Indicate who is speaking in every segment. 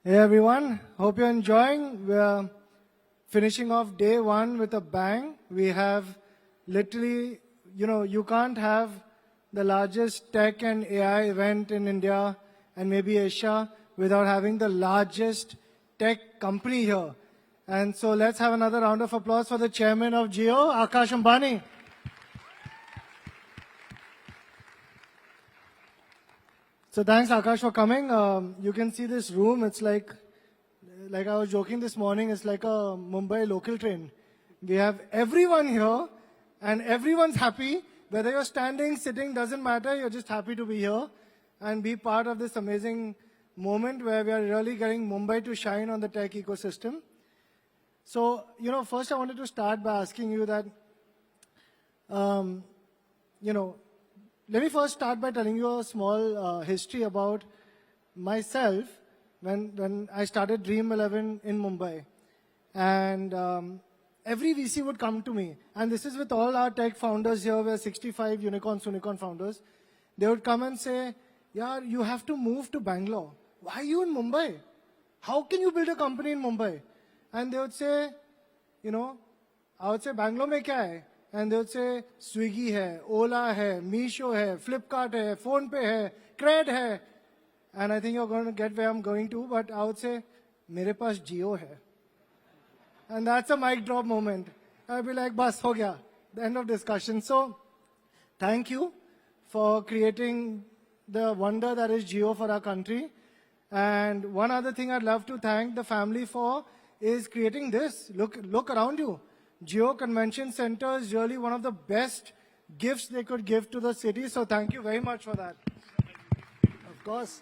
Speaker 1: Hey everyone, hope you're enjoying. We're finishing off day one with a bang. We have literally, you can't have the largest tech and AI event in India and maybe Asia without having the largest tech company here. And so let's have another round of applause for the chairman of Jio, Akash Ambani. So thanks, Akash, for coming. You can see this room. It's like I was joking this morning, it's like a Mumbai local train. We have everyone here, and everyone's happy. Whether you're standing, sitting, doesn't matter. You're just happy to be here and be part of this amazing moment where we are really getting Mumbai to shine on the tech ecosystem. So, first I wanted to start by asking you that, let me first start by telling you a small history about myself when I started Dream 11 in Mumbai. And every VC would come to me. And this is with all our tech founders here. We're 65 unicorn founders. They would come and say, yeah, you have to move to Bangalore. Why are you in Mumbai? How can you build a company in Mumbai? And they would say, I would say, Bangalore mein kya hai? And they would say, Swiggy hai, Ola hai, Meesho hai, Flipkart hai, PhonePe hai, Cred hai. And I think you're going to get where I'm going to, but I would say, mere paas Jio hai. And that's a mic drop moment. I'll be like, bas, ho gaya. The end of discussion. So, thank you for creating the wonder that is Jio for our country. And one other thing I'd love to thank the family for is creating this. Look around you. Jio Convention Center is really one of the best gifts they could give to the city. So thank you very much for that. Of course.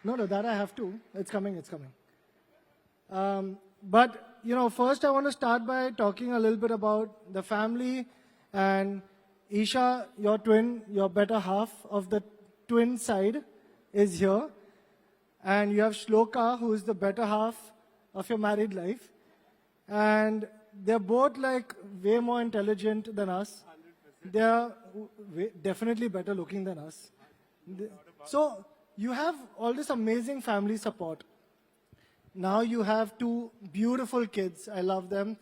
Speaker 1: No, that I have to. It's coming. But, first I want to start by talking a little bit about the family. And Isha, your twin, your better half of the twin side is here. And you have Shloka, who is the better half of your married life. And they're both like way more intelligent than us. 100%. They're definitely better looking than us. So you have all this amazing family support. Now you have two beautiful kids. I love them.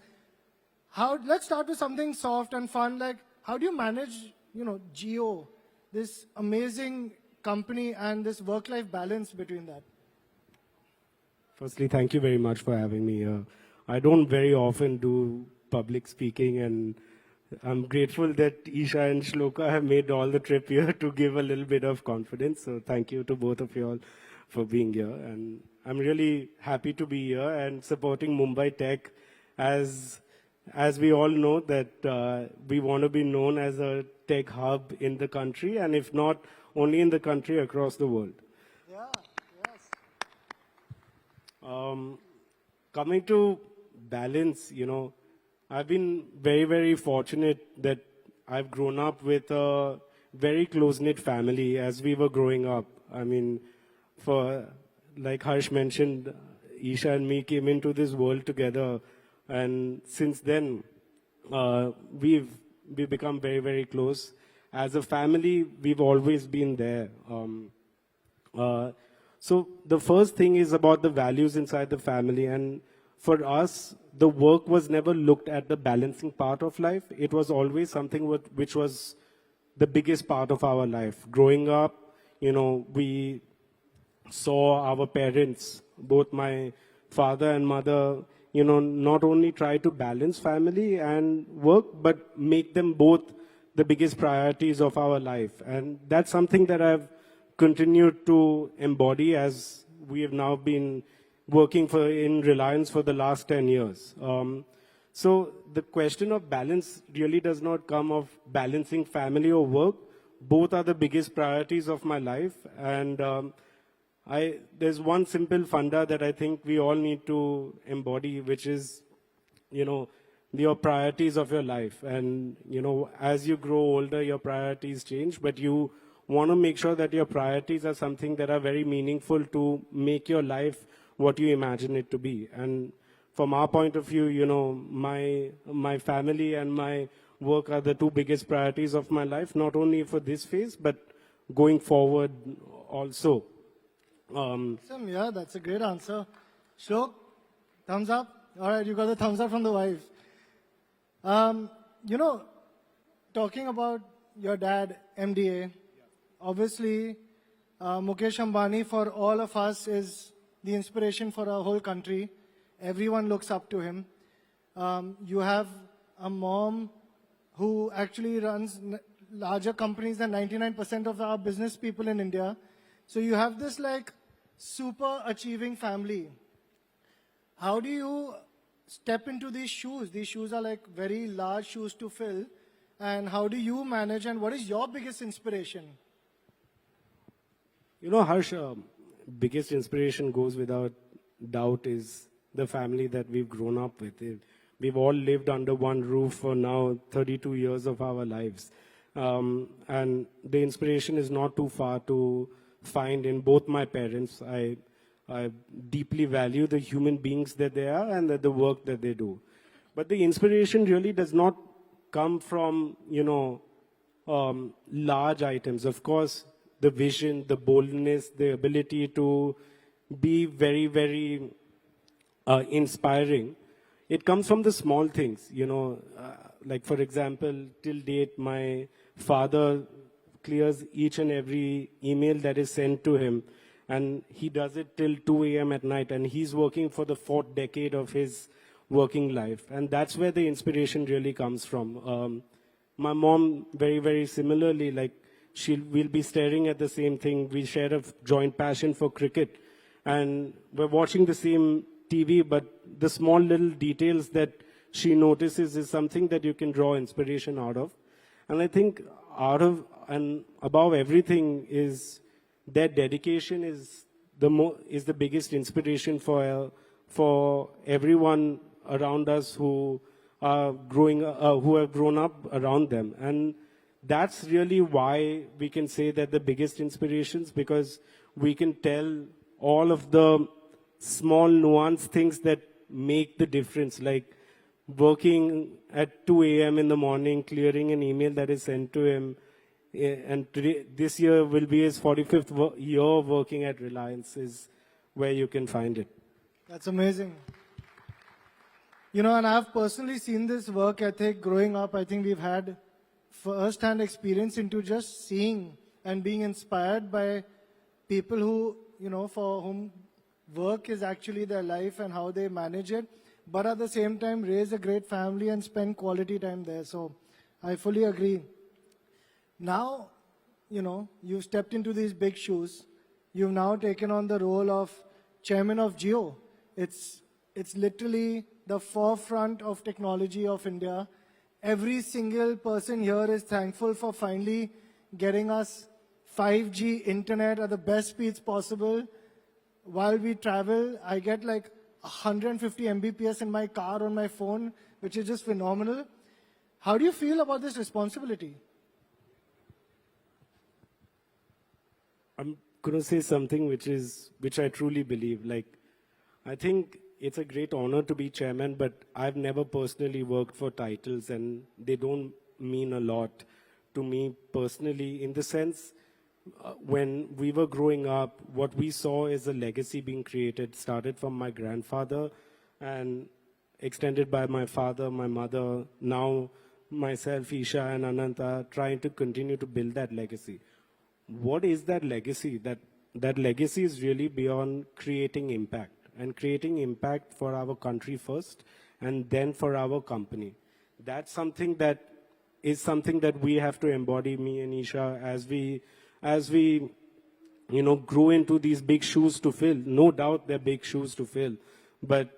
Speaker 1: Let's start with something soft and fun. Like, how do you manage, Jio, this amazing company and this work-life balance between that?
Speaker 2: Firstly, thank you very much for having me here. I don't very often do public speaking, and I'm grateful that Isha and Shloka have made all the trip here to give a little bit of confidence. So thank you to both of you all for being here. And I'm really happy to be here and supporting Mumbai Tech. As we all know that we want to be known as a tech hub in the country, and if not only in the country, across the world.
Speaker 1: Yeah, yes.
Speaker 2: Coming to balance, I've been very, very fortunate that I've grown up with a very close-knit family as we were growing up. I mean, like Harsh mentioned, Isha and me came into this world together, and since then, we've become very, very close. As a family, we've always been there. So the first thing is about the values inside the family, and for us, the work was never looked at the balancing part of life. It was always something which was the biggest part of our life. Growing up, we saw our parents, both my father and mother, not only try to balance family and work, but make them both the biggest priorities of our life. And that's something that I've continued to embody as we have now been working in Reliance for the last 10 years. So the question of balance really does not come of balancing family or work. Both are the biggest priorities of my life. And there's one simple funda that I think we all need to embody, which is, your priorities of your life. And, as you grow older, your priorities change, but you want to make sure that your priorities are something that are very meaningful to make your life what you imagine it to be. And from our point of view, my family and my work are the two biggest priorities of my life, not only for this phase, but going forward also.
Speaker 1: Awesome, yeah, that's a great answer. Shlok, thumbs up. All right, you got the thumbs up from the wife. You know, talking about your dad, MDA, obviously, Mukesh Ambani for all of us is the inspiration for our whole country. Everyone looks up to him. You have a mom who actually runs larger companies than 99% of our business people in India. So you have this like super achieving family. How do you step into these shoes? These shoes are like very large shoes to fill. And how do you manage, and what is your biggest inspiration?
Speaker 2: You know, Harsh, biggest inspiration goes without doubt is the family that we've grown up with. We've all lived under one roof for now 32 years of our lives. And the inspiration is not too far to find in both my parents. I deeply value the human beings that they are and the work that they do. But the inspiration really does not come from, large items. Of course, the vision, the boldness, the ability to be very, very inspiring. It comes from the small things, like for example, till date, my father clears each and every email that is sent to him, and he does it till 2 a.m. at night, and he's working for the 4th decade of his working life. And that's where the inspiration really comes from. My mom, very, very similarly, like we'll be staring at the same thing. We share a joint passion for cricket, and we're watching the same TV, but the small little details that she notices is something that you can draw inspiration out of. And I think out of and above everything is their dedication is the biggest inspiration for everyone around us who are who have grown up around them. And that's really why we can say that the biggest inspirations, because we can tell all of the small nuanced things that make the difference, like working at 2 a.m. in the morning, clearing an email that is sent to him. And this year will be his 45th year of working at Reliance, is where you can find it.
Speaker 1: That's amazing. And I've personally seen this work ethic growing up. I think we've had first-hand experience into just seeing and being inspired by people who, for whom work is actually their life and how they manage it, but at the same time raise a great family and spend quality time there. So I fully agree. Now, you've stepped into these big shoes. You've now taken on the role of chairman of Jio. It's literally the forefront of technology of India. Every single person here is thankful for finally getting us 5G internet at the best speeds possible. While we travel, I get like 150 Mbps in my car on my phone, which is just phenomenal. How do you feel about this responsibility?
Speaker 2: I'm going to say something which I truly believe. Like, I think it's a great honor to be chairman, but I've never personally worked for titles, and they don't mean a lot to me personally, in the sense, when we were growing up, what we saw is a legacy being created, started from my grandfather and extended by my father, my mother, now myself, Isha and Ananta, trying to continue to build that legacy. What is that legacy? That legacy is really beyond creating impact, and creating impact for our country first and then for our company. That's something that we have to embody, me and Isha, as we grow into these big shoes to fill. No doubt they're big shoes to fill, but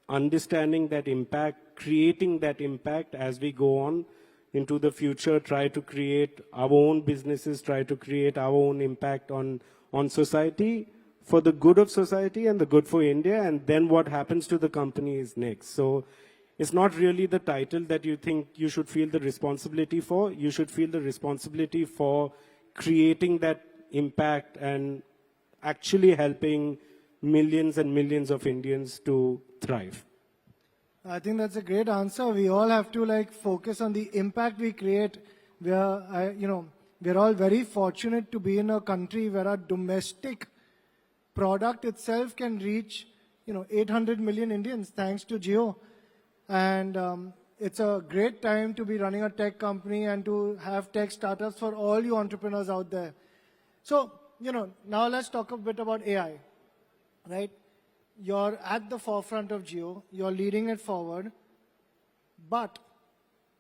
Speaker 2: understanding that impact, creating that impact as we go on into the future, try to create our own businesses, try to create our own impact on society, for the good of society and the good for India, and then what happens to the company is next. So it's not really the title that you think you should feel the responsibility for. You should feel the responsibility for creating that impact and actually helping millions and millions of Indians to thrive.
Speaker 1: I think that's a great answer. We all have to focus on the impact we create. We're all very fortunate to be in a country where our domestic product itself can reach, 800 million Indians thanks to Jio. And it's a great time to be running a tech company and to have tech startups for all you entrepreneurs out there. So, now let's talk a bit about AI, right? You're at the forefront of Jio, you're leading it forward, but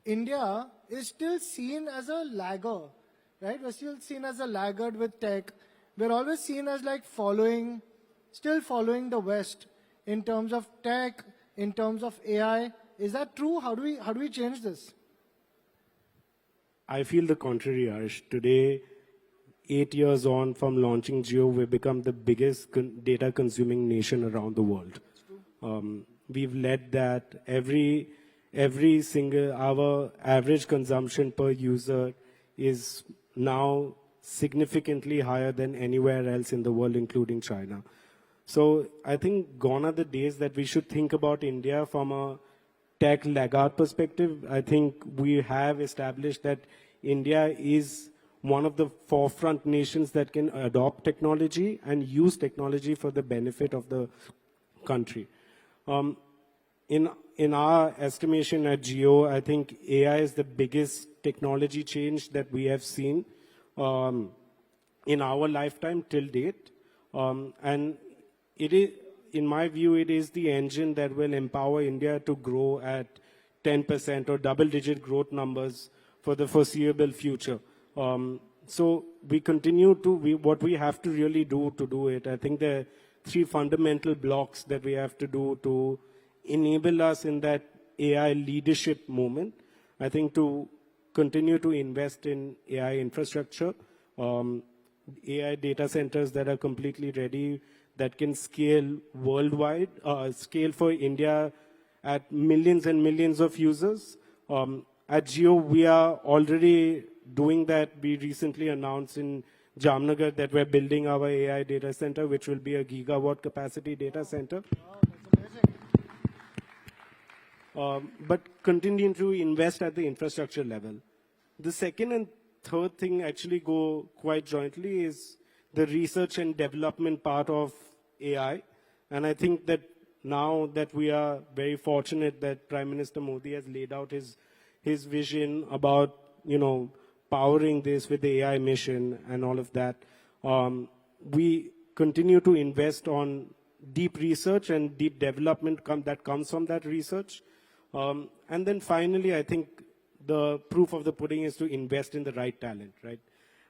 Speaker 1: India is still seen as a lagger, right? We're still seen as a laggard with tech. We're always seen as like still following the West in terms of tech, in terms of AI. Is that true? How do we change this?
Speaker 2: I feel the contrary, Harsh. Today, 8 years on from launching Jio, we've become the biggest data consuming nation around the world. We've led that. Every single, our average consumption per user is now significantly higher than anywhere else in the world, including China. So I think gone are the days that we should think about India from a tech laggard perspective. I think we have established that India is one of the forefront nations that can adopt technology and use technology for the benefit of the country. In our estimation at Jio, I think AI is the biggest technology change that we have seen in our lifetime till date. And it is, in my view, it is the engine that will empower India to grow at 10% or double-digit growth numbers for the foreseeable future. So we continue to, what we have to really do to do it, I think there are 3 fundamental blocks that we have to do to enable us in that AI leadership moment. I think to continue to invest in AI infrastructure, AI data centers that are completely ready, that can scale worldwide, scale for India at millions and millions of users. At Jio, we are already doing that. We recently announced in Jamnagar that we're building our AI data center, which will be a gigawatt capacity data center.
Speaker 1: Wow, that's amazing.
Speaker 2: But continuing to invest at the infrastructure level. The second and third thing actually go quite jointly is the research and development part of AI. And I think that now that we are very fortunate that Prime Minister Modi has laid out his vision about, powering this with the AI mission and all of that, we continue to invest on deep research and deep development that comes from that research. And then finally, I think the proof of the pudding is to invest in the right talent, right?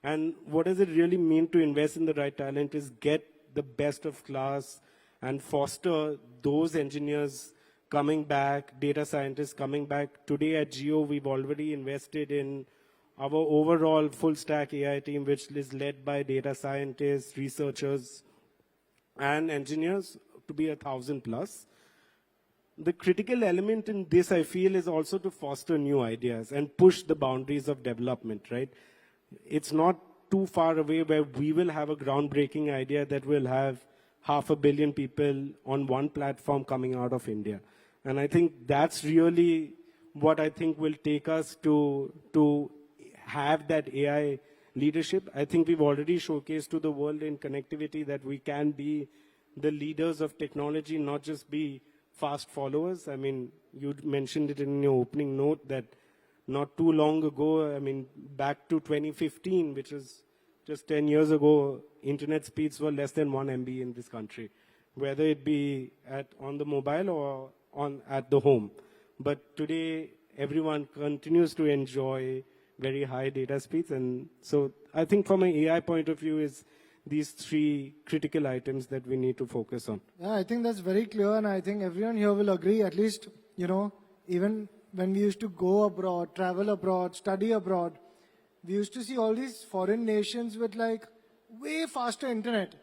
Speaker 2: And what does it really mean to invest in the right talent is get the best of class and foster those engineers coming back, data scientists coming back. Today at Jio, we've already invested in our overall full stack AI team, which is led by data scientists, researchers, and engineers to be 1,000 plus. The critical element in this, I feel, is also to foster new ideas and push the boundaries of development, right? It's not too far away where we will have a groundbreaking idea that will have 500 million people on one platform coming out of India. And I think that's really what I think will take us to have that AI leadership. I think we've already showcased to the world in connectivity that we can be the leaders of technology, not just be fast followers. I mean, you mentioned it in your opening note that not too long ago, I mean, back to 2015, which is just 10 years ago, internet speeds were less than 1 MB in this country, whether it be on the mobile or at the home. But today, everyone continues to enjoy very high data speeds. And so I think from an AI point of view is these 3 critical items that we need to focus on.
Speaker 1: Yeah, I think that's very clear, and I think everyone here will agree, at least, even when we used to go abroad, travel abroad, study abroad, we used to see all these foreign nations with like way faster internet.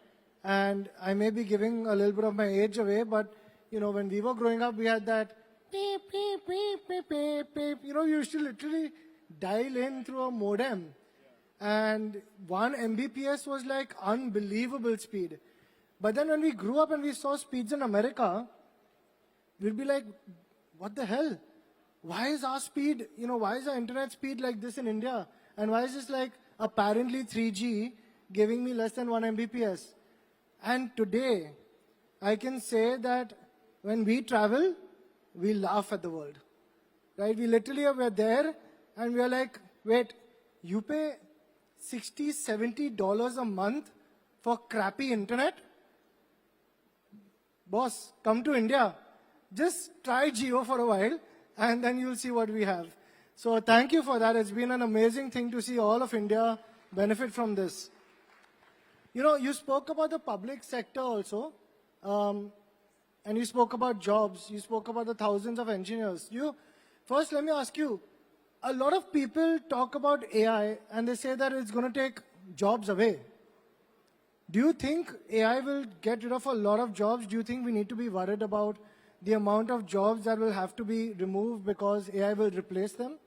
Speaker 1: And I may be giving a little bit of my age away, but when we were growing up, we had that beep, beep, beep, beep, beep, beep. You used to literally dial in through a modem. And 1 Mbps was like unbelievable speed. But then when we grew up and we saw speeds in America, we'd be like, what the hell? Why is our speed, why is our internet speed like this in India? And why is this like apparently 3G giving me less than 1 Mbps? And today, I can say that when we travel, we laugh at the world. Right? We literally we're there and we're like, wait, you pay $60, $70 a month for crappy internet? Boss, come to India. Just try Jio for a while and then you'll see what we have. So thank you for that. It's been an amazing thing to see all of India benefit from this. You know, you spoke about the public sector also, and you spoke about jobs. You spoke about the thousands of engineers. First, let me ask you, a lot of people talk about AI and they say that it's going to take jobs away. Do you think AI will get rid of a lot of jobs? Do you think we need to be worried about the amount of jobs that will have to be removed because AI will replace them?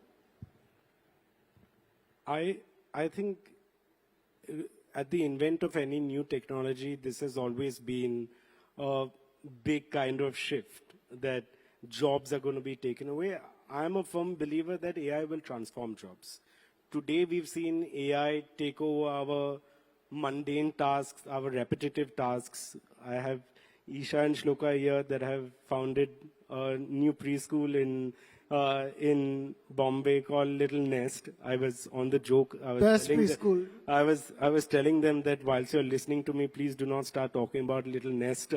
Speaker 2: I think at the invent of any new technology, this has always been a big kind of shift that jobs are going to be taken away. I'm a firm believer that AI will transform jobs. Today, we've seen AI take over our mundane tasks, our repetitive tasks. I have Isha and Shloka here that have founded a new preschool in Bombay called Little Nest. I was on the joke.
Speaker 1: Best preschool.
Speaker 2: I was telling them that whilst you're listening to me, please do not start talking about Little Nest.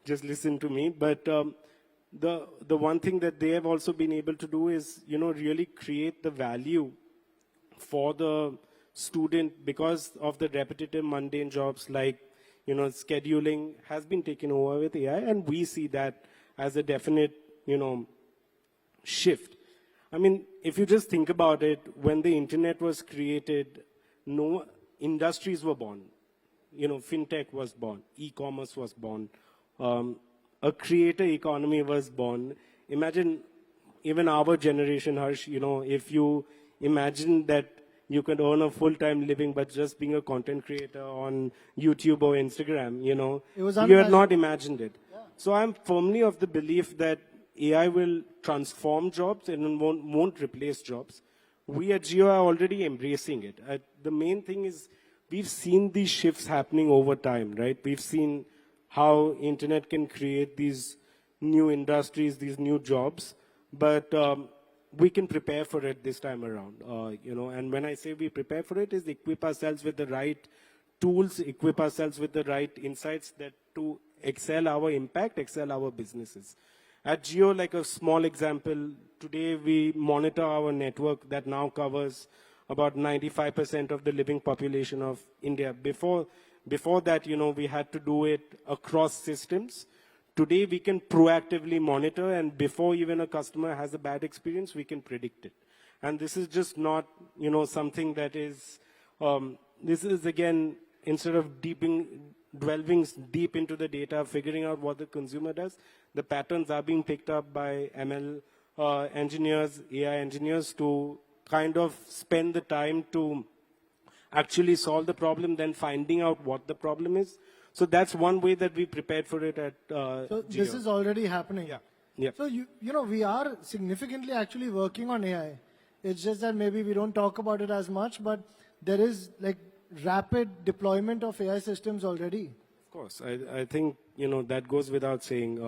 Speaker 2: Just listen to me. But the one thing that they have also been able to do is, really create the value for the student because of the repetitive mundane jobs like, scheduling has been taken over with AI, and we see that as a definite, shift. I mean, if you just think about it, when the internet was created, no industries were born. Fintech was born, e-commerce was born, a creator economy was born. Imagine even our generation, Harsh, if you imagine that you could earn a full-time living but just being a content creator on YouTube or Instagram, you had not imagined it. Yeah. So I'm firmly of the belief that AI will transform jobs and won't replace jobs. We at Jio are already embracing it. The main thing is we've seen these shifts happening over time, right? We've seen how internet can create these new industries, these new jobs, but we can prepare for it this time around, and when I say we prepare for it is equip ourselves with the right tools, equip ourselves with the right insights that to excel our impact, excel our businesses. At Jio, like a small example, today we monitor our network that now covers about 95% of the living population of India. Before that, we had to do it across systems. Today, we can proactively monitor, and before even a customer has a bad experience, we can predict it. And this is just not, something that is, this is, again, instead of delving deep into the data, figuring out what the consumer does, the patterns are being picked up by ML engineers, AI engineers to kind of spend the time to actually solve the problem, then finding out what the problem is. So that's one way that we prepared for it at
Speaker 1: So
Speaker 2: Jio.
Speaker 1: this is already happening.
Speaker 2: Yeah. Yeah.
Speaker 1: So we are significantly actually working on AI. It's just that maybe we don't talk about it as much, but there is like rapid deployment of AI systems already.
Speaker 2: Of course, I think that goes without saying.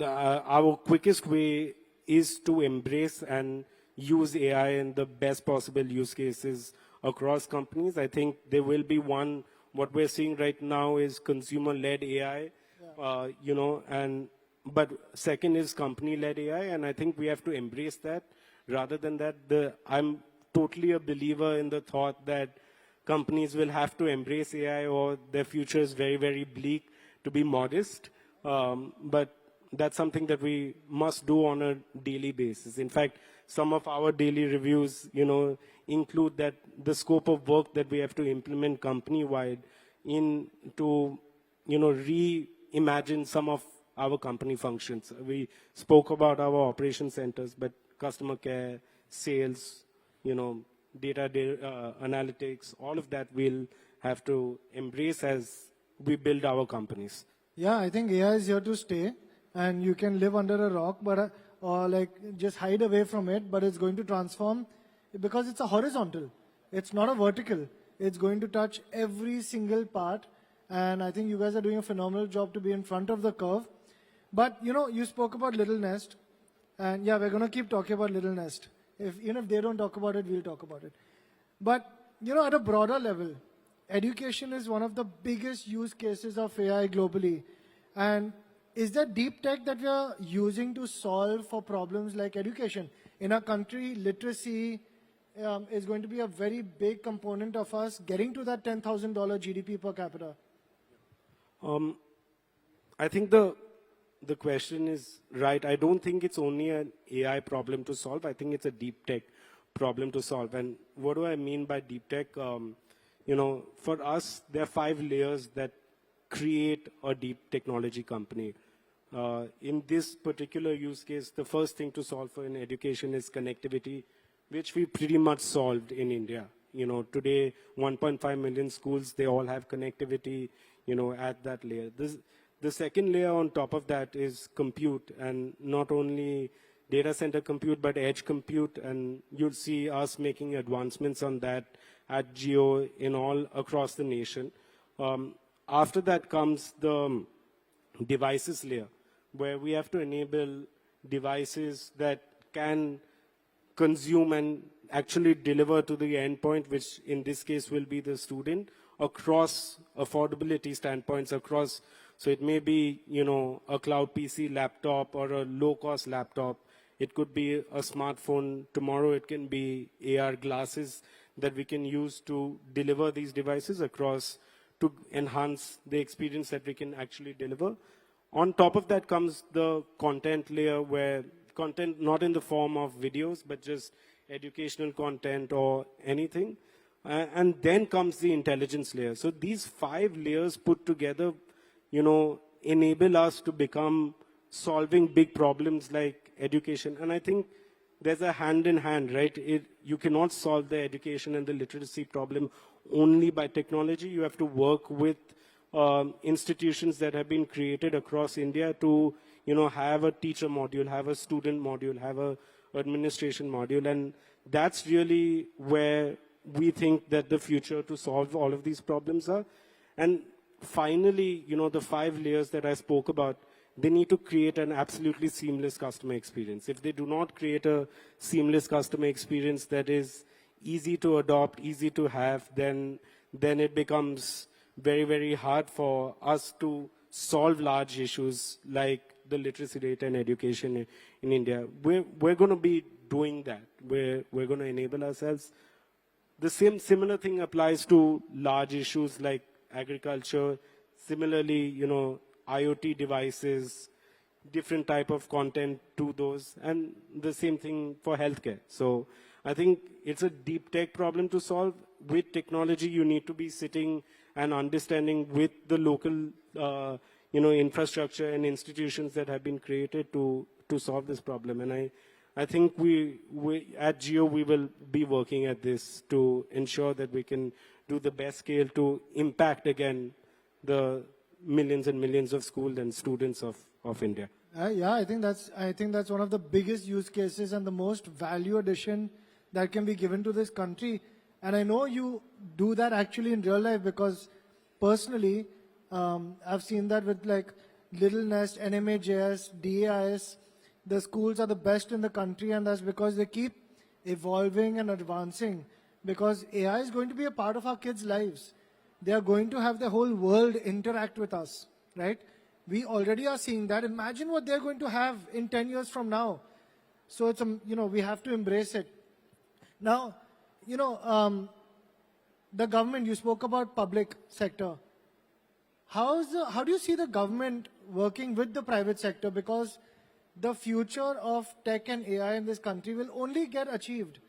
Speaker 2: Our quickest way is to embrace and use AI in the best possible use cases across companies. I think there will be one. What we're seeing right now is consumer-led AI, but second is company-led AI, and I think we have to embrace that. Rather than that, I'm totally a believer in the thought that companies will have to embrace AI or their future is very, very bleak, to be modest. But that's something that we must do on a daily basis. In fact, some of our daily reviews, include that the scope of work that we have to implement company-wide to, reimagine some of our company functions. We spoke about our operation centers, but customer care, sales, data analytics, all of that we'll have to embrace as we build our companies.
Speaker 1: Yeah, I think AI is here to stay, and you can live under a rock, but or like just hide away from it, but it's going to transform because it's a horizontal. It's not a vertical. It's going to touch every single part. And I think you guys are doing a phenomenal job to be in front of the curve. But, you spoke about Little Nest. And yeah, we're going to keep talking about Little Nest. Even if they don't talk about it, we'll talk about it. But, at a broader level, education is one of the biggest use cases of AI globally. And is there deep tech that we are using to solve for problems like education? In our country, literacy is going to be a very big component of us getting to that $10,000 GDP per capita.
Speaker 2: I think the question is right. I don't think it's only an AI problem to solve. I think it's a deep tech problem to solve. And what do I mean by deep tech? For us, there are 5 layers that create a deep technology company. In this particular use case, the first thing to solve for in education is connectivity, which we pretty much solved in India. Today, 1.5 million schools, they all have connectivity, at that layer. The second layer on top of that is compute, and not only data center compute, but edge compute, and you'll see us making advancements on that at Jio in all across the nation. After that comes the devices layer, where we have to enable devices that can consume and actually deliver to the endpoint, which in this case will be the student, across affordability standpoints, across, so it may be, a cloud PC laptop or a low-cost laptop. It could be a smartphone. Tomorrow it can be AR glasses that we can use to deliver these devices across to enhance the experience that we can actually deliver. On top of that comes the content layer, where content not in the form of videos, but just educational content or anything. And then comes the intelligence layer. So these 5 layers put together, enable us to become solving big problems like education. And I think there's a hand in hand, right? You cannot solve the education and the literacy problem only by technology. You have to work with institutions that have been created across India to, have a teacher module, have a student module, have a administration module. And that's really where we think that the future to solve all of these problems are. And finally, the 5 layers that I spoke about, they need to create an absolutely seamless customer experience. If they do not create a seamless customer experience that is easy to adopt, easy to have, then it becomes very, very hard for us to solve large issues like the literacy rate and education in India. We're going to be doing that. We're going to enable ourselves. The similar thing applies to large issues like agriculture. Similarly, IoT devices, different type of content to those, and the same thing for healthcare. So I think it's a deep tech problem to solve. With technology, you need to be sitting and understanding with the local, infrastructure and institutions that have been created to solve this problem. And I think we at Jio, we will be working at this to ensure that we can do the best scale to impact, again, the millions and millions of schools and students of India.
Speaker 1: Yeah, I think that's one of the biggest use cases and the most value addition that can be given to this country. And I know you do that actually in real life, because personally, I've seen that with like Little Nest, NMAJS, DAIS. The schools are the best in the country, and that's because they keep evolving and advancing. Because AI is going to be a part of our kids' lives. They are going to have the whole world interact with us, right? We already are seeing that. Imagine what they're going to have in 10 years from now. So it's, we have to embrace it. Now, the government, you spoke about public sector. How do you see the government working with the private sector? Because the future of tech and AI in this country will only get achieved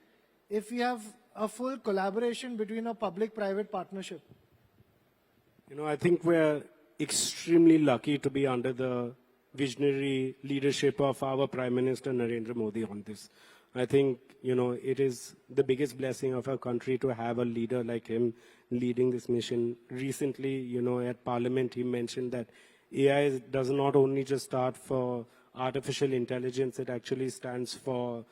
Speaker 1: if we have a full collaboration between a public-private partnership.
Speaker 2: I think we're extremely lucky to be under the visionary leadership of our Prime Minister Narendra Modi on this. I think, it is the biggest blessing of our country to have a leader like him leading this mission. Recently, at Parliament, he mentioned that AI does not only just start for artificial intelligence, it actually stands for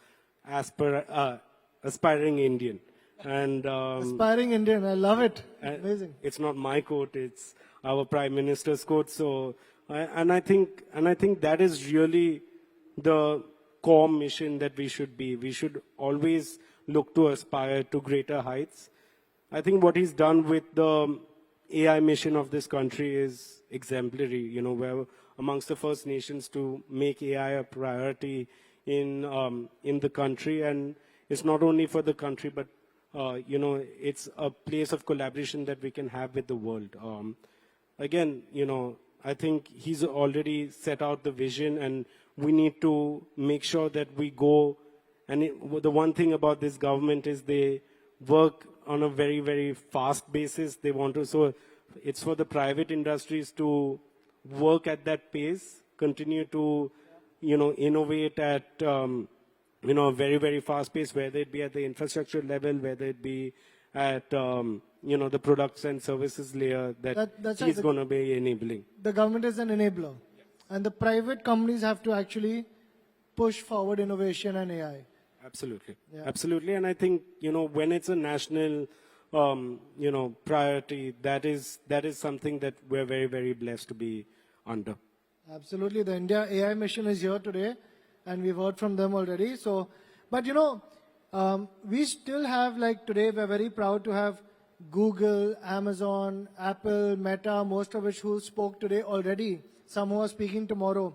Speaker 2: aspiring Indian. And
Speaker 1: Aspiring Indian, I love it.
Speaker 2: and
Speaker 1: Amazing.
Speaker 2: it's not my quote; it's our Prime Minister's quote. So, and I think that is really the core mission that we should be. We should always look to aspire to greater heights. I think what he's done with the AI mission of this country is exemplary. We're amongst the first nations to make AI a priority in the country, and it's not only for the country, but it's a place of collaboration that we can have with the world. Again, I think he's already set out the vision, and we need to make sure that we go. And the one thing about this government is they work on a very, very fast basis. They want to, so it's for the private industries to work at that pace, continue to, innovate at, a very, very fast pace, whether it be at the infrastructure level, whether it be at, the products and services layer
Speaker 1: That's
Speaker 2: he's
Speaker 1: right.
Speaker 2: going to be enabling.
Speaker 1: The government is an enabler. And the private companies have to actually push forward innovation and AI.
Speaker 2: Absolutely.
Speaker 1: Yeah.
Speaker 2: Absolutely. And I think, when it's a national, priority, that is something that we're very, very blessed to be under.
Speaker 1: Absolutely. The India AI mission is here today, and we've heard from them already. So, but we still have, like today, we're very proud to have Google, Amazon, Apple, Meta, most of which who spoke today already, some who are speaking tomorrow.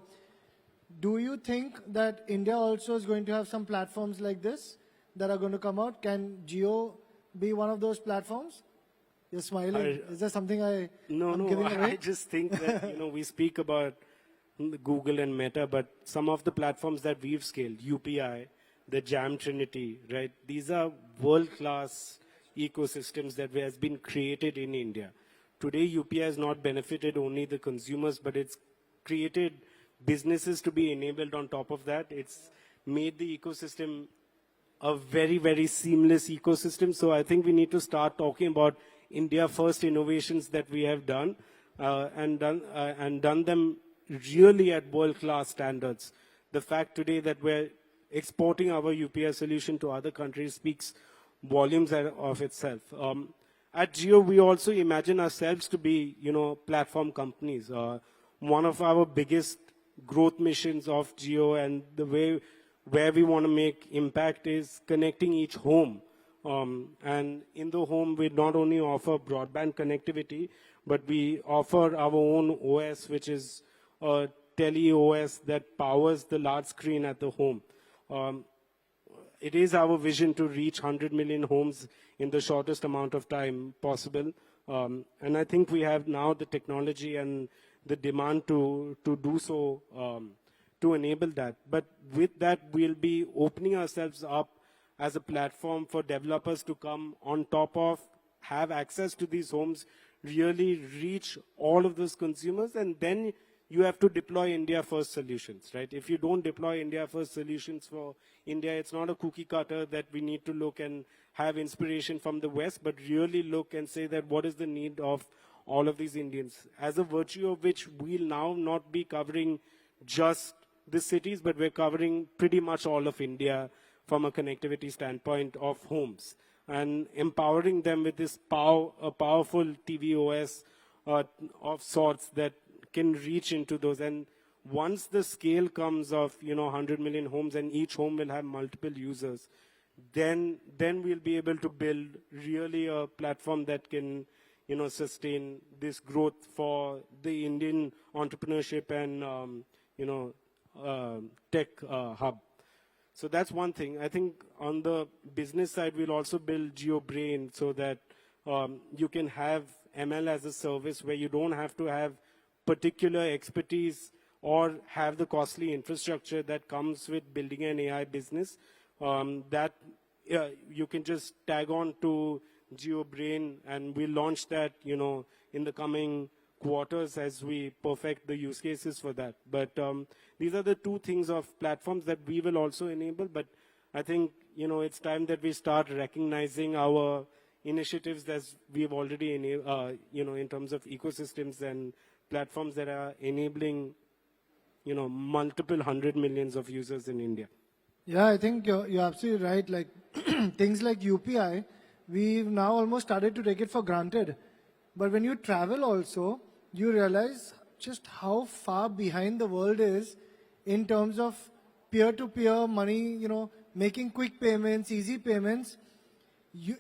Speaker 1: Do you think that India also is going to have some platforms like this that are going to come out? Can Jio be one of those platforms? You're smiling. Is there something I'm giving away?
Speaker 2: I just think that, we speak about Google and Meta, but some of the platforms that we've scaled, UPI, the Jam Trinity, right? These are world-class ecosystems that has been created in India. Today, UPI has not benefited only the consumers, but it's created businesses to be enabled on top of that. It's made the ecosystem a very, very seamless ecosystem. So I think we need to start talking about India first innovations that we have done and done them really at world-class standards. The fact today that we're exporting our UPI solution to other countries speaks volumes of itself. At Jio, we also imagine ourselves to be, platform companies. One of our biggest growth missions of Jio and the way where we want to make impact is connecting each home. And in the home, we not only offer broadband connectivity, but we offer our own OS, which is a tele OS that powers the large screen at the home. It is our vision to reach 100 million homes in the shortest amount of time possible. And I think we have now the technology and the demand to do so, to enable that. But with that, we'll be opening ourselves up as a platform for developers to come on top of, have access to these homes, really reach all of those consumers, and then you have to deploy India first solutions, right? If you don't deploy India first solutions for India, it's not a cookie cutter that we need to look and have inspiration from the West, but really look and say that what is the need of all of these Indians, as a virtue of which we'll now not be covering just the cities, but we're covering pretty much all of India from a connectivity standpoint of homes, and empowering them with this a powerful TV OS of sorts that can reach into those. And once the scale comes of 100 million homes and each home will have multiple users, then we'll be able to build really a platform that can sustain this growth for the Indian entrepreneurship and tech hub. So that's one thing. I think on the business side, we'll also build GeoBrain so that you can have ML as a service where you don't have to have particular expertise or have the costly infrastructure that comes with building an AI business. You can just tag on to GeoBrain, and we'll launch that, in the coming quarters as we perfect the use cases for that. But these are the two things of platforms that we will also enable. But I think, it's time that we start recognizing our initiatives as we've already, in terms of ecosystems and platforms that are enabling, multiple 100 millions of users in India.
Speaker 1: Yeah, I think you're absolutely right. Like things like UPI, we've now almost started to take it for granted. But when you travel also, you realize just how far behind the world is in terms of peer-to-peer money, making quick payments, easy payments.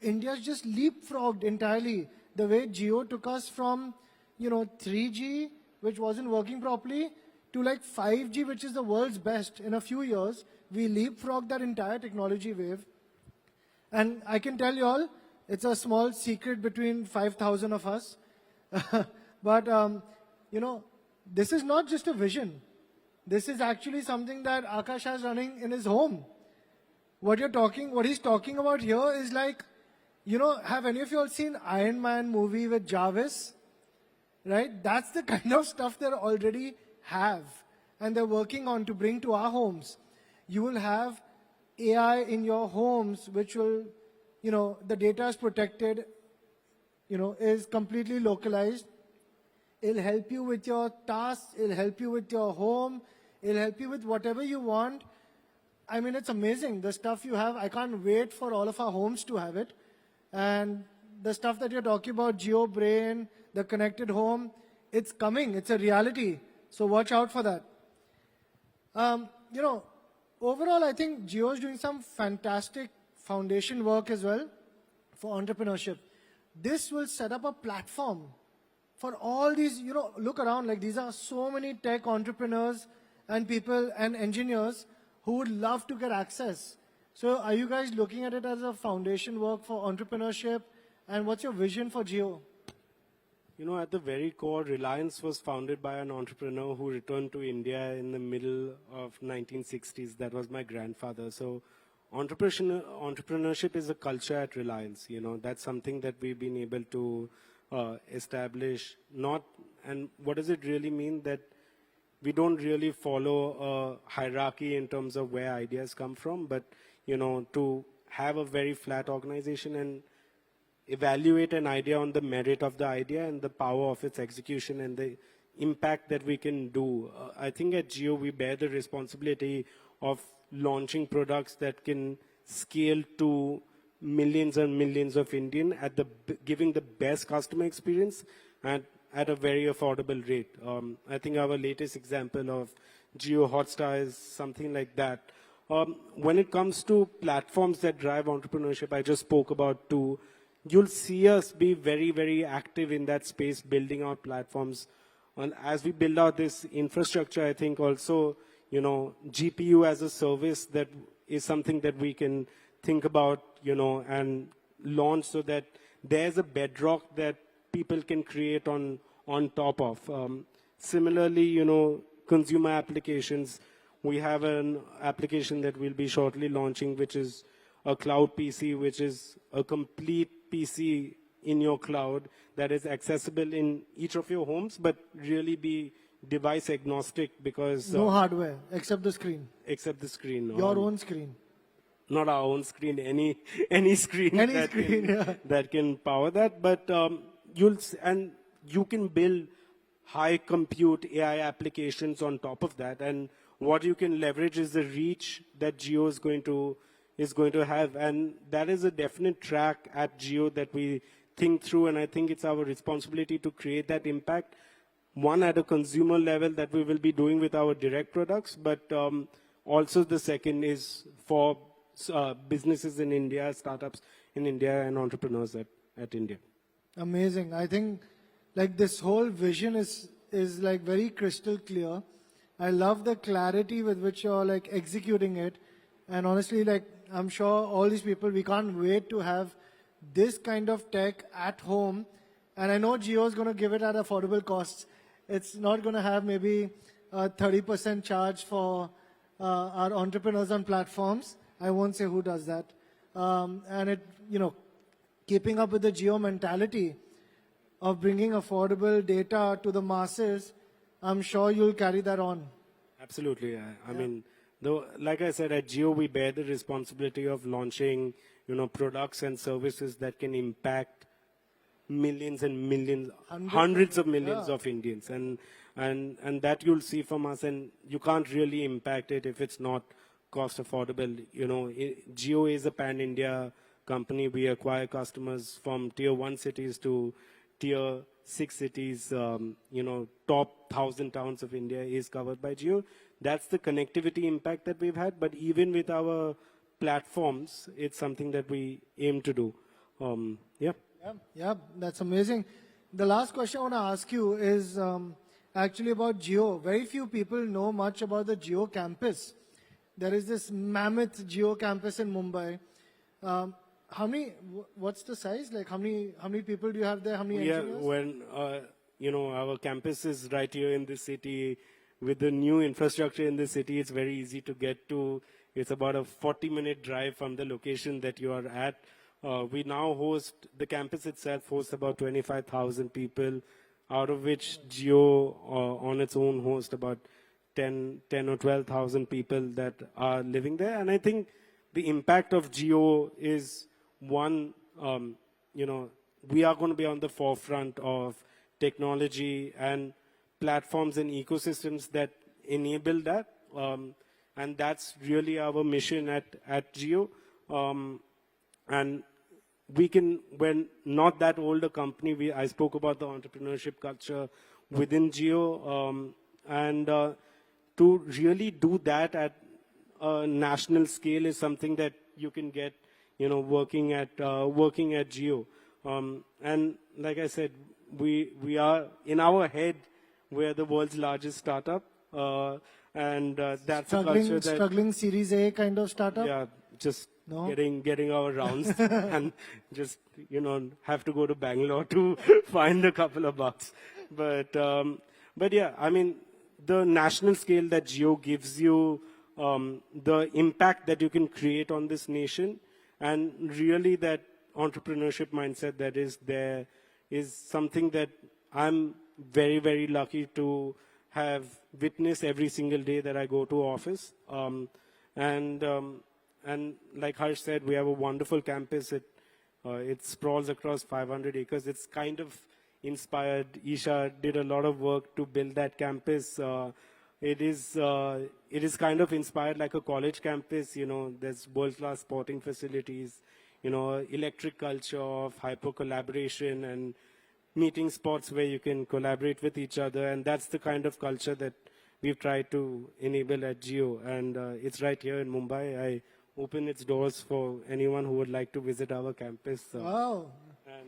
Speaker 1: India's just leapfrogged entirely. The way Jio took us from, 3G, which wasn't working properly, to like 5G, which is the world's best in a few years. We leapfrogged that entire technology wave. And I can tell you all, it's a small secret between 5,000 of us. But, this is not just a vision. This is actually something that Akash has running in his home. What he's talking about here is like, have any of you all seen Iron Man movie with Jarvis? Right? That's the kind of stuff they already have. And they're working on to bring to our homes. You will have AI in your homes, which will, the data is protected, is completely localized. It'll help you with your tasks. It'll help you with your home. It'll help you with whatever you want. I mean, it's amazing. The stuff you have, I can't wait for all of our homes to have it. And the stuff that you're talking about, Geo Brain, the connected home, it's coming. It's a reality. So watch out for that. Overall, I think Jio is doing some fantastic foundation work as well for entrepreneurship. This will set up a platform for all these, look around, like these are so many tech entrepreneurs and people and engineers who would love to get access. So are you guys looking at it as a foundation work for entrepreneurship? And what's your vision for Jio?
Speaker 2: At the very core, Reliance was founded by an entrepreneur who returned to India in the middle of 1960s. That was my grandfather. So entrepreneurship is a culture at Reliance. That's something that we've been able to establish. And what does it really mean? That we don't really follow a hierarchy in terms of where ideas come from, but, to have a very flat organization and evaluate an idea on the merit of the idea and the power of its execution and the impact that we can do. I think at Jio, we bear the responsibility of launching products that can scale to millions and millions of Indian giving the best customer experience and at a very affordable rate. I think our latest example of Jio Hotstar is something like that. When it comes to platforms that drive entrepreneurship, I just spoke about two. You'll see us be very, very active in that space, building out platforms. And as we build out this infrastructure, I think also, GPU as a service that is something that we can think about, and launch so that there's a bedrock that people can create on top of. Similarly, consumer applications. We have an application that we'll be shortly launching, which is a cloud PC, which is a complete PC in your cloud that is accessible in each of your homes, but really be device agnostic because...
Speaker 1: No hardware, except the screen.
Speaker 2: Except the screen.
Speaker 1: Your own screen.
Speaker 2: Not our own screen, any screen, that can power that. But you can build high compute AI applications on top of that. And what you can leverage is the reach that Jio is going to have. And that is a definite track at Jio that we think through. And I think it's our responsibility to create that impact. One, at a consumer level that we will be doing with our direct products. But also the second is for businesses in India, startups in India, and entrepreneurs at India.
Speaker 1: Amazing. I think like this whole vision is like very crystal clear. I love the clarity with which you're like executing it. And honestly, like I'm sure all these people, we can't wait to have this kind of tech at home. And I know Jio is going to give it at affordable costs. It's not going to have maybe a 30% charge for our entrepreneurs on platforms. I won't say who does that. And it, keeping up with the Jio mentality of bringing affordable data to the masses, I'm sure you'll carry that on.
Speaker 2: Absolutely. I mean, though, like I said, at Jio, we bear the responsibility of launching, products and services that can impact millions and millions, hundreds of millions of Indians. And that you'll see from us. And you can't really impact it if it's not cost affordable. Jio is a pan-India company. We acquire customers from tier 1 cities to tier 6 cities. Top 1,000 towns of India is covered by Jio. That's the connectivity impact that we've had. But even with our platforms, it's something that we aim to do.
Speaker 1: Yeah, that's amazing. The last question I want to ask you is actually about Jio. Very few people know much about the Jio campus. There is this mammoth Jio campus in Mumbai. What's the size? Like how many people do you have there? How many engineers?
Speaker 2: Our campus is right here in the city. With the new infrastructure in the city, it's very easy to get to. It's about a 40-minute drive from the location that you are at. We now the campus itself hosts about 25,000 people, out of which Jio on its own hosts about 10 or 12,000 people that are living there. And I think the impact of Jio is one, we are going to be on the forefront of technology and platforms and ecosystems that enable that. And that's really our mission at Jio. And we're not that old a company. I spoke about the entrepreneurship culture within Jio. To really do that at a national scale is something that you can get, working at Jio. And like I said, we are, in our head, we're the world's largest startup. That's a culture that...
Speaker 1: Struggling Series A kind of startup?
Speaker 2: Yeah, just getting our rounds and just, have to go to Bangalore to find a couple of bucks. But yeah, I mean, the national scale that Jio gives you, the impact that you can create on this nation, and really that entrepreneurship mindset that is there is something that I'm very, very lucky to have witnessed every single day that I go to office. And like Harsh said, we have a wonderful campus. It sprawls across 500 acres. It's kind of inspired. Isha did a lot of work to build that campus. It is kind of inspired like a college campus. There's world-class sporting facilities, electric culture of hyper collaboration and meeting spots where you can collaborate with each other. And that's the kind of culture that we've tried to enable at Jio. And it's right here in Mumbai. I open its doors for anyone who would like to visit our campus.
Speaker 1: Wow.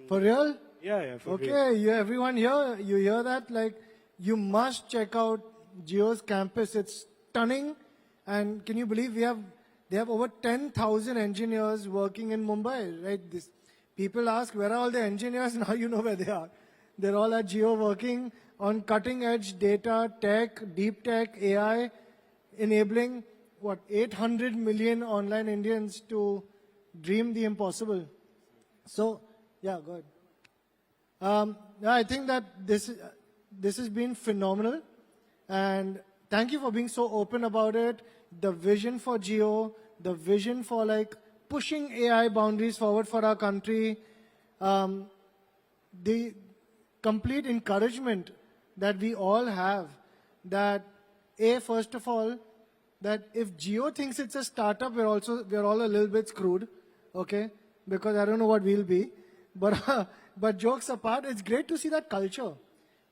Speaker 1: For real?
Speaker 2: Yeah, for real.
Speaker 1: Okay, everyone here, you hear that? Like, you must check out Jio's campus. It's stunning. And can you believe they have over 10,000 engineers working in Mumbai, right? People ask, where are all the engineers? Now you know where they are. They're all at Jio working on cutting edge data, tech, deep tech, AI, enabling 800 million online Indians to dream the impossible. So, yeah, go ahead. I think that this has been phenomenal. And thank you for being so open about it. The vision for Jio, the vision for pushing AI boundaries forward for our country, the complete encouragement that we all have that, first of all, that if Jio thinks it's a startup, we're all a little bit screwed, okay? Because I don't know what we'll be. But jokes apart, it's great to see that culture.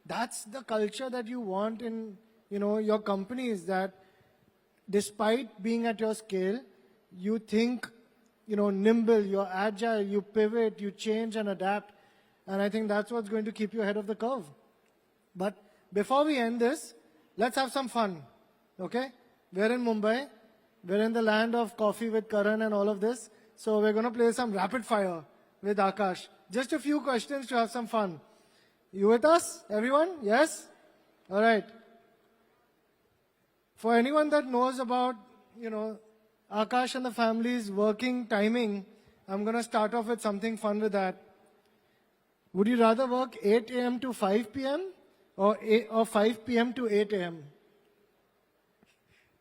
Speaker 1: That's the culture that you want in, your companies, that despite being at your scale, you think, nimble, you're agile, you pivot, you change and adapt. And I think that's what's going to keep you ahead of the curve. But before we end this, let's have some fun, okay? We're in Mumbai. We're in the land of coffee with Karan and all of this. So we're going to play some rapid fire with Akash. Just a few questions to have some fun. You with us, everyone? Yes? All right. For anyone that knows about, Akash and the family's working timing, I'm going to start off with something fun with that. Would you rather work 8 a.m. to 5 p.m. or 5 p.m. to 8 a.m.?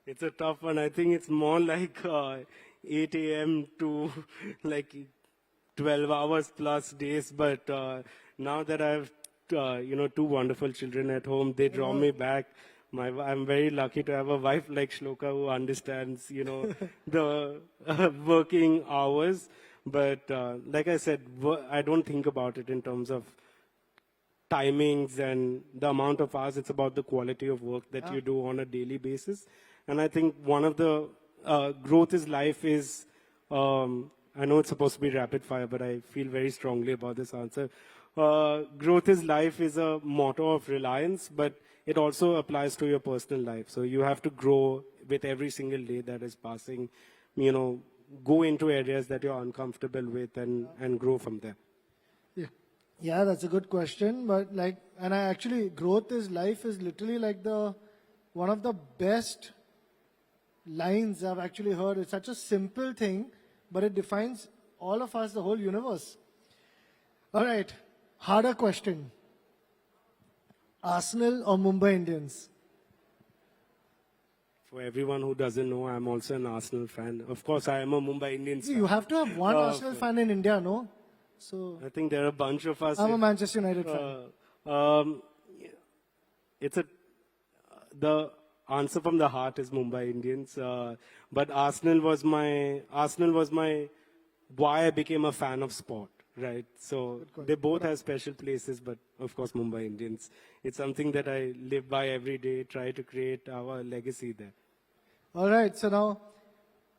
Speaker 2: It's a tough one. I think it's more like 8 a.m. to 12 hours plus days. But now that I have, two wonderful children at home, they draw me back. I'm very lucky to have a wife like Shloka who understands, the working hours. But like I said, I don't think about it in terms of timings and the amount of hours. It's about the quality of work that you do on a daily basis. And I think one of the growth is life is, I know it's supposed to be rapid fire, but I feel very strongly about this answer. Growth is life is a motto of Reliance, but it also applies to your personal life. So you have to grow with every single day that is passing, you know, go into areas that you're uncomfortable with and grow from there.
Speaker 1: Yeah, that's a good question. But like, and I actually, growth is life is literally like one of the best lines I've actually heard. It's such a simple thing, but it defines all of us, the whole universe. All right, harder question. Arsenal or Mumbai Indians?
Speaker 2: For everyone who doesn't know, I'm also an Arsenal fan. Of course, I am a Mumbai Indians
Speaker 1: See,
Speaker 2: fan.
Speaker 1: you have to have one Arsenal fan in India, no? So
Speaker 2: I think there are a bunch of us.
Speaker 1: I'm a Manchester United fan.
Speaker 2: It's the answer from the heart is Mumbai Indians. But Arsenal was my why I became a fan of sport, right? So they both have special places, but of course Mumbai Indians. It's something that I live by every day, try to create our legacy there.
Speaker 1: All right, so now,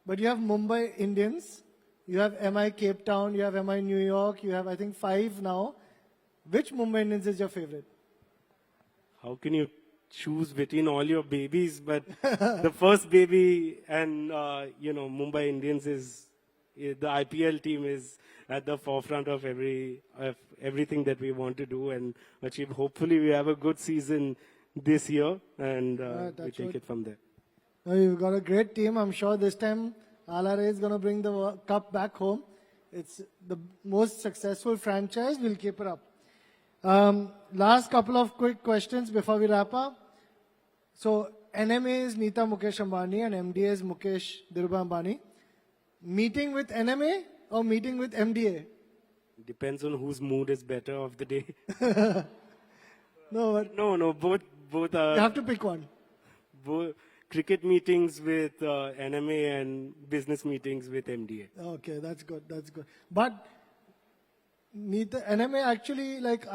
Speaker 1: but you have Mumbai Indians, you have MI Cape Town, you have MI New York, you have I think 5 now. Which Mumbai Indians is your favorite?
Speaker 2: How can you choose between all your babies? But the first baby and, Mumbai Indians is, the IPL team is at the forefront of everything that we want to do and achieve. Hopefully we have a good season this year and we take it from there.
Speaker 1: You've got a great team. I'm sure this time RRA is going to bring the cup back home. It's the most successful franchise. We'll keep it up. Last couple of quick questions before we wrap up. So NMA is Nita Mukesh Ambani and MDA is Mukesh Dhirubhai Ambani. Meeting with NMA or meeting with MDA?
Speaker 2: Depends on whose mood is better of the day.
Speaker 1: No,
Speaker 2: both are.
Speaker 1: You have to pick one.
Speaker 2: Both cricket meetings with NMA and business meetings with MDA.
Speaker 1: Okay, that's good. But NMA actually, like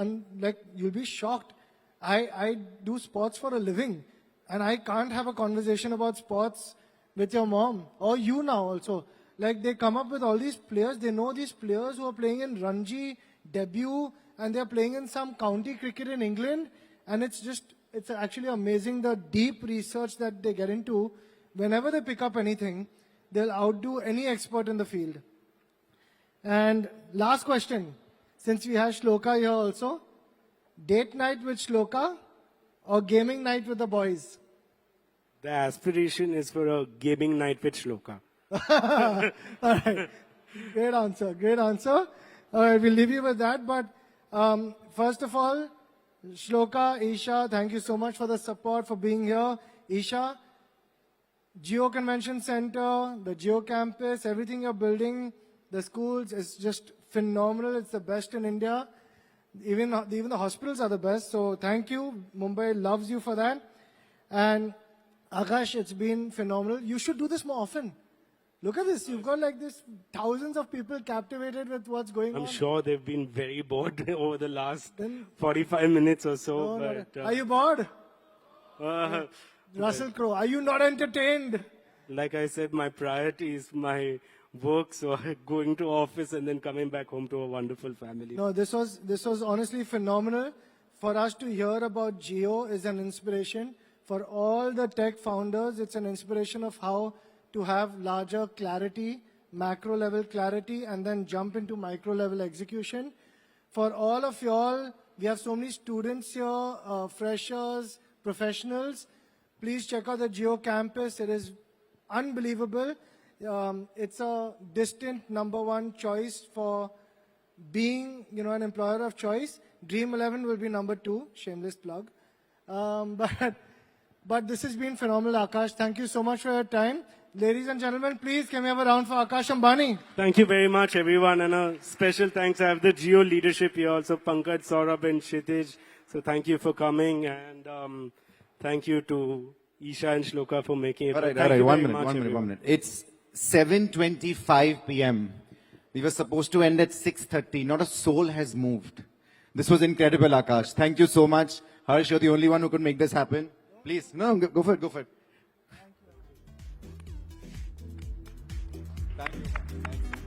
Speaker 1: you'll be shocked. I do sports for a living, and I can't have a conversation about sports with your mom or you now also. Like they come up with all these players. They know these players who are playing in Ranji debut, and they're playing in some county cricket in England, and it's actually amazing the deep research that they get into. Whenever they pick up anything, they'll outdo any expert in the field. And last question, since we have Shloka here also, date night with Shloka or gaming night with the boys?
Speaker 2: The aspiration is for a gaming night with Shloka.
Speaker 1: All right, great answer. All right, we'll leave you with that. But first of all, Shloka, Isha, thank you so much for the support, for being here. Isha, Geo Convention Center, the Geo Campus, everything you're building, the schools, is just phenomenal. It's the best in India. Even the hospitals are the best. So thank you. Mumbai loves you for that. And Akash, it's been phenomenal. You should do this more often. Look at this. You've got like this thousands of people captivated with what's going on.
Speaker 2: I'm sure they've been very bored over the last 45 minutes or so.
Speaker 1: Are you bored? Russell Crowe, are you not entertained?
Speaker 2: Like I said, my priority is my work, so going to office and then coming back home to a wonderful family.
Speaker 1: No, this was honestly phenomenal. For us to hear about Geo is an inspiration. For all the tech founders, it's an inspiration of how to have larger clarity, macro level clarity, and then jump into micro level execution. For all of y'all, we have so many students here, freshers, professionals. Please check out the Geo Campus. It is unbelievable. It's a distant #1 choice for being, an employer of choice. Dream 11 will be #2. Shameless plug. But this has been phenomenal, Akash. Thank you so much for your time. Ladies and gentlemen, please can we have a round for Akash Ambani?
Speaker 2: Thank you very much, everyone. And a special thanks. I have the Geo leadership here also, Pankaj, Saurabh, and Kshitij. So thank you for coming. And thank you to Isha and Shloka for making it.
Speaker 3: All right. 1 minute. It's 7:25 p.m. We were supposed to end at 6:30. Not a soul has moved. This was incredible, Akash. Thank you so much. Harsh, you're the only one who could make this happen. Please, no, go for it, go for it. Thank you.